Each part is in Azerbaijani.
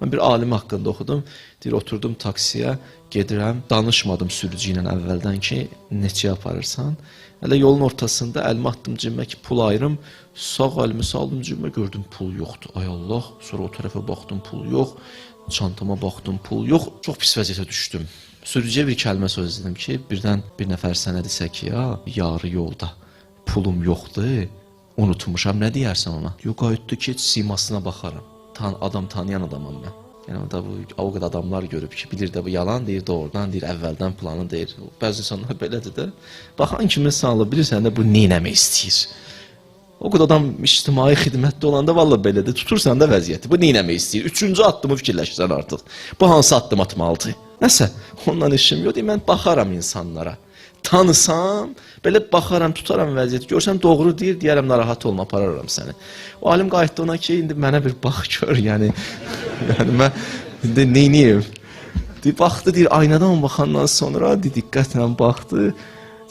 Mən bir alim haqqında oxudum. Deyir, oturdum taksiyə, gedirəm, danışmadım sürücü ilə əvvəldən ki, neçəyə aparırsan. Hələ yolun ortasında əlimi atdım cibimə ki, pul ayırım. Sağ əlimi saldım cibimə, gördüm pul yoxdur. Ay Allah, sonra o tərəfə baxdım, pul yox. Çantama baxdım, pul yox. Çox pis vəziyyətə düşdüm. Sürücüyə bir kəlmə söz dedim ki, birdən bir nəfər sənə desə ki, ya, yarı yolda pulum yoxdur, unutmuşam, nə deyərsən ona? Yox, qayıtdı ki, simasına baxaram. Adam tanıyan adamam mən. Yəni orada o qədər adamlar görüb ki, bilir də bu yalan deyir, doğrudan deyir, əvvəldən planı deyir. Bəzi insanlar belədir də. Baxan kimi sağlı bilirsən də bu neynəmək istəyir. O qədər adam ictimai xidmətdə olanda valla belədir. Tutursan da vəziyyəti. Bu neynəmək istəyir? Üçüncü addımı fikirləşirsən artıq. Bu hansı addım atmalıdır? Nəsə, ondan işim yoxdur. Mən baxaram insanlara. Tanısam, belə baxaram, tutaram vəziyyəti. Görsəm doğru deyir, deyərəm narahat olma, apararam səni. O alim qayıtdı ona ki, indi mənə bir bax gör, yəni mən indi neyniyim? Baxdı, deyir, aynadan baxandan sonra diqqətlə baxdı.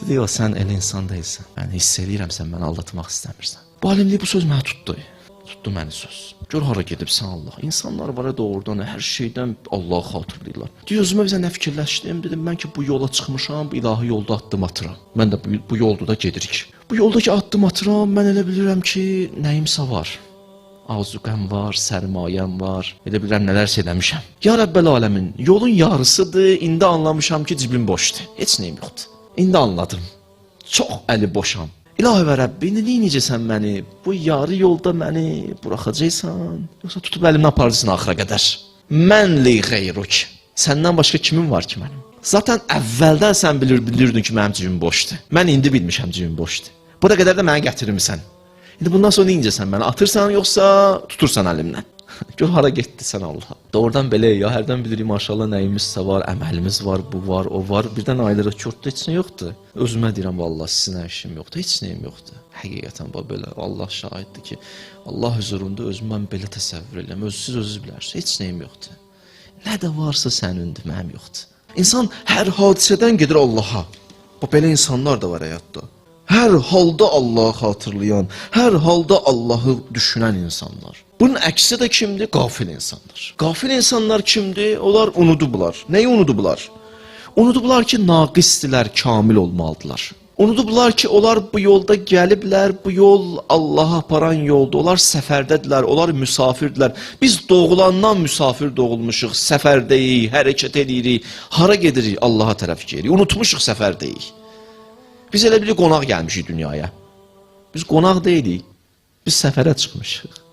Dedi, yox, sən elə insan deyilsən. Mən hiss edirəm, sən məni aldatmaq istəmirsən. Bu alimlik bu söz mənə tutdu. Tutdu məni söz. Gör hara gedibsən Allah. İnsanlar var ya doğrudan hər şeydən Allah'ı xatırlayırlar. Deyir, özümə bizə nə fikirləşdim, dedim, mən ki bu yola çıxmışam, bu ilahi yolda addım atıram. Mən də bu yolda da gedirik. Bu yoldakı addım atıram, mən elə bilirəm ki, nəyimsə var. Azuqəm var, sərmayəm var, elə bilirəm nələrsə eləmişəm. Ya Rəbbəl aləmin, yolun yarısıdır, indi anlamışam ki, cibim boşdur. Heç nəyim yoxdur. İndi anladım. Çox əli boşam. İlahi və Rəbbi, indi neynəcəsən məni? Bu yarı yolda məni buraxacaqsan? Yoxsa tutub əlimdən aparıcısın axıra qədər? Mən li qeyruk. Səndən başqa kimin var ki mənim? Zaten əvvəldən sən bilirdin ki, mənim cibim boşdur. Mən indi bilmişəm cibim boşdur. Bura qədər də mənə gətirmirsən. İndi bundan sonra neynəcəsən məni? Atırsan yoxsa tutursan əlimdən? Gör hara getdi sən Allah. Doğrudan belə ya, hərdən bilirik maşallah nəyimizsə var, əməlimiz var, bu var, o var. Birdən aylara körtdə heç nə yoxdur. Özümə deyirəm vallahi sizin hər işim yoxdur, heç nəyim yoxdur. Həqiqətən belə Allah şahiddir ki, Allah huzurunda özümü mən belə təsəvvür edirəm. Siz bilərsiniz, heç nəyim yoxdur. Nə də varsa sənindir, mənim yoxdur. İnsan hər hadisədən gedir Allaha. Belə insanlar da var həyatda. Hər halda Allah'ı xatırlayan, hər halda Allah'ı düşünən insanlar. Bunun əksi də kimdir? Qafil insanlar. Qafil insanlar kimdir? Onlar unudublar. Nəyi unudublar? Unudublar ki, naqisdilər, kamil olmalıdırlar. Unudublar ki, onlar bu yolda gəliblər, bu yol Allah'a aparan yolda. Onlar səfərdədirlər, onlar müsafirdirlər. Biz doğulandan müsafir doğulmuşuq, səfərdəyik, hərəkət edirik, hara gedirik? Allah'a tərəf gedirik. Unutmuşuq səfərdəyik. Biz elə bilik qonaq gəlmişik dünyaya. Biz qonaq deyilik, biz səfərə çıxmışıq.